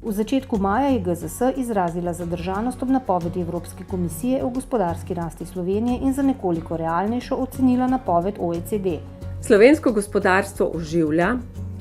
V začetku maja je GZS izrazila zadržanost ob napovedi Evropske komisije o gospodarski rasti Slovenije in za nekoliko realnejšo ocenila napoved OECD. Slovensko gospodarstvo oživlja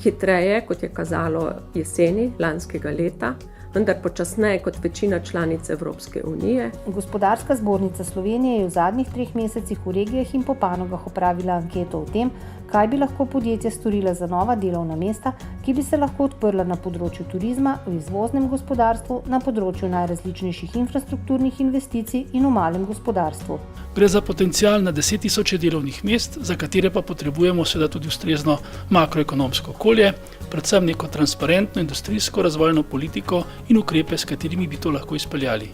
hitreje, kot je kazalo jeseni lanskega leta, vendar počasneje kot večina članic Evropske unije. Gospodarska zbornica Slovenije je v zadnjih 3 mesecih v regijah in po panogah opravila anketo o tem, kaj bi lahko podjetja storila za nova delovna mesta, ki bi se lahko odprla na področju turizma, v izvoznem gospodarstvu, na področju najrazličnejših infrastrukturnih investicij in v malem gospodarstvu. Gre za potencial na 10 tisoče delovnih mest, za katere pa potrebujemo seveda tudi ustrezno makroekonomsko okolje, predvsem neko transparentno industrijsko razvojno politiko in ukrepe, s katerimi bi to lahko izpeljali.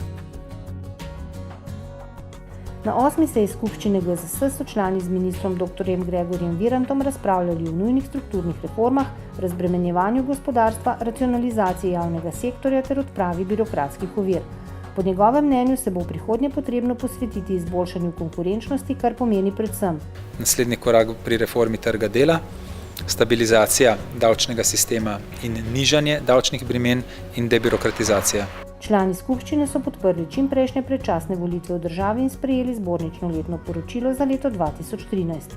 Na 8. seji skupščine GZS so člani z ministrom dr. Gregorjem Virantom razpravljali o nujnih strukturnih reformah, razbremenjevanju gospodarstva, racionalizaciji javnega sektorja ter odpravi birokratskih ovir. Po njegovem mnenju se bo v prihodnje potrebno posvetiti izboljšanju konkurenčnosti, kar pomeni predvsem naslednji korak pri reformi trga dela, stabilizacija davčnega sistema in nižanje davčnih bremen in debirokratizacija. Člani skupščine so podprli čimprejšnje predčasne volitve v državi in sprejeli zbornično letno poročilo za leto 2013.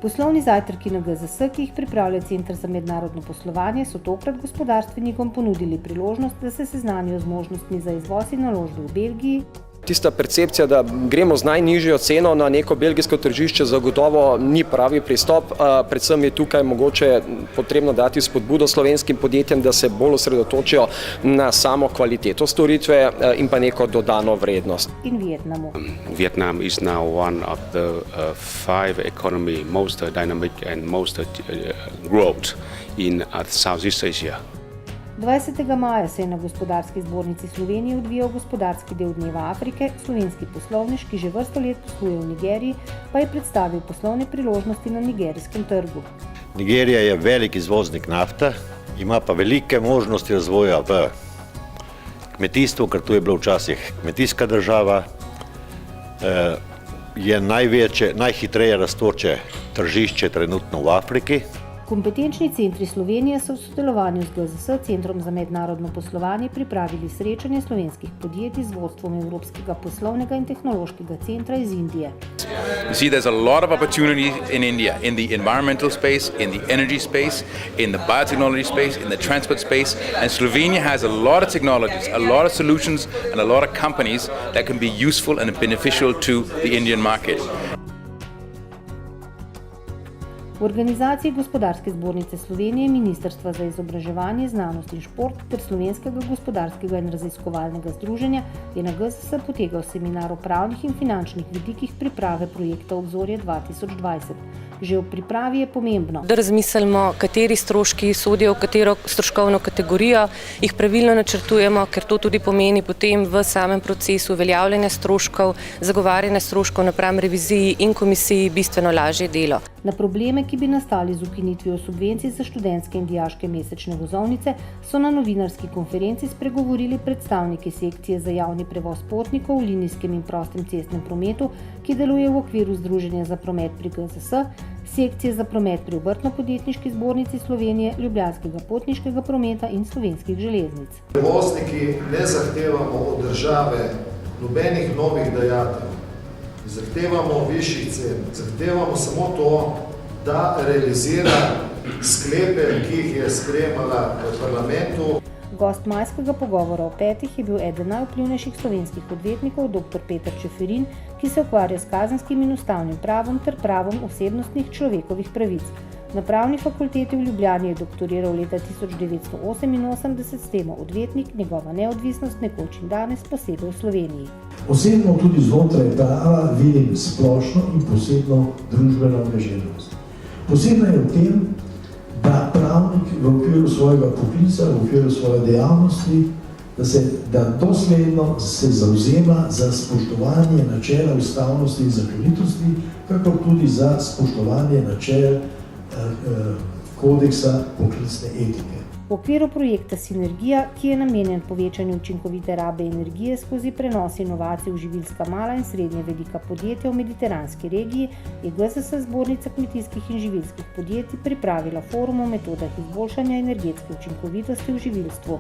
Poslovni zajtrki na GZS, ki jih pripravlja Center za mednarodno poslovanje, so tokrat gospodarstvenikom ponudili priložnost, da se seznanijo z možnostmi za izvoz in naložbe v Belgiji. Tista percepcija, da gremo z najnižjo ceno na neko belgijsko tržišče, zagotovo ni pravi pristop. Predvsem je tukaj mogoče potrebno dati spodbudo slovenskim podjetjem, da se bolj osredotočijo na samo kvaliteto storitve in pa neko dodano vrednost. In Vietnamu. Vietnam is now one of the 5 economy most dynamic and most growth in Southeast Asia. 20. maja se je na Gospodarski zbornici Slovenije odvijal gospodarski del Dneva Afrike, slovenski poslovnež, ki že vrsto let posluje v Nigeriji, pa je predstavil poslovne priložnosti na nigerijskem trgu. Nigerija je velik izvoznik nafte, ima pa velike možnosti razvoja v kmetijstvu, ker tu je bila včasih kmetijska država, je najhitreje rastoče tržišče trenutno v Afriki. Kompetenčni centri Slovenije so v sodelovanju z GZS, Centrom za mednarodno poslovanje, pripravili srečanje slovenskih podjetij z vodstvom Evropskega poslovnega in tehnološkega centra iz Indije. You see, there's a lot of opportunities in India, in the environmental space, in the energy space, in the biotechnology space, in the transport space, and Slovenia has a lot of technologies, a lot of solutions, and a lot of companies that can be useful and beneficial to the Indian market. V organizaciji Gospodarske zbornice Slovenije, Ministrstva za izobraževanje, znanost in šport ter Slovenskega gospodarskega in raziskovalnega združenja je na GZS potekal seminar o pravnih in finančnih vidikih priprave projekta Obzorje 2020. Že v pripravi je pomembno, da razmislimo, kateri stroški sodijo v katero stroškovno kategorijo, jih pravilno načrtujemo, ker to tudi pomeni potem v samem procesu uveljavljanja stroškov, zagovarjanja stroškov napram reviziji in komisiji bistveno lažje delo. Na probleme, ki bi nastali z ukinitvijo subvencij za študentske in dijaške mesečne vozovnice, so na novinarski konferenci spregovorili predstavniki sekcije za javni prevoz potnikov v linijskem in prostem cestnem prometu, ki deluje v okviru Združenja za promet pri GZS, sekcije za promet pri Obrtno-podjetniški zbornici Slovenije, Ljubljanskega potniškega prometa in Slovenskih železnic. Prevozniki ne zahtevamo od države nobenih novih dajatev. Zahtevamo višjih cen, zahtevamo samo to, da realizira sklepe, ki jih je sprejemala v parlamentu. Gost majskega pogovora o petih je bil eden najvplivnejših slovenskih odvetnikov, dr. Peter Čeferin, ki se ukvarja s kazenskim in ustavnim pravom ter pravom osebnostnih človekovih pravic. Na Pravni fakulteti v Ljubljani je doktoriral leta 1988 s temo odvetnik, njegova neodvisnost nekoč in danes, posebej v Sloveniji. Osebno tudi znotraj prava vidim splošno in posebno družbeno angažiranost. Posebno je v tem, da pravnik v okviru svojega poklica, v okviru svoje dejavnosti, da dosledno se zavzema za spoštovanje načela ustavnosti in zakonitosti, kakor tudi za spoštovanje načel kodeksa poklicne etike. V okviru projekta Sinergija, ki je namenjen povečanju učinkovite rabe energije skozi prenos inovacij v živilska mala in srednje velika podjetja v mediteranski regiji, je GZS Zbornica kmetijskih in živilskih podjetij pripravila forum o metodah izboljšanja energetske učinkovitosti v živilstvu.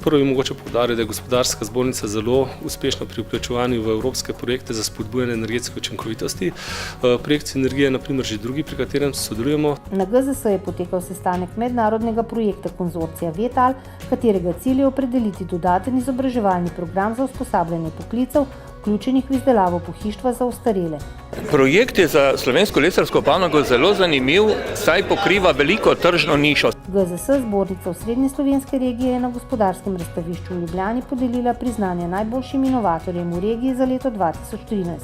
Prvo je mogoče poudariti, da je gospodarska zbornica zelo uspešna pri vključevanju v evropske projekte za spodbujanje energetske učinkovitosti. Projekt Sinergija je na primer že drugi, pri katerem sodelujemo. Na GZS je potekal sestanek mednarodnega projekta konzorcija VETAL, katerega cilj je opredeliti dodaten izobraževalni program za usposabljanje poklicev, vključenih v izdelavo pohištva za ostarele. Projekt je za slovensko lesarsko panogo zelo zanimiv, saj pokriva veliko tržno nišo. GZS Zbornica v srednje slovenske regije je na gospodarskem razstavišču v Ljubljani podelila priznanje najboljšim inovatorjem v regiji za leto 2013.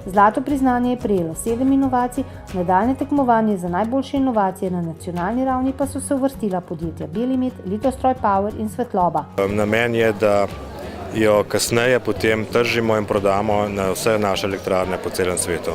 Zlato priznanje je prejelo 7 inovacij, nadaljnje tekmovanje za najboljše inovacije na nacionalni ravni pa so se uvrstila podjetja Belimet, Litostroj Power in Svetloba. Namen je, da jo kasneje potem tržimo in prodamo na vse naše elektrarne po celem svetu.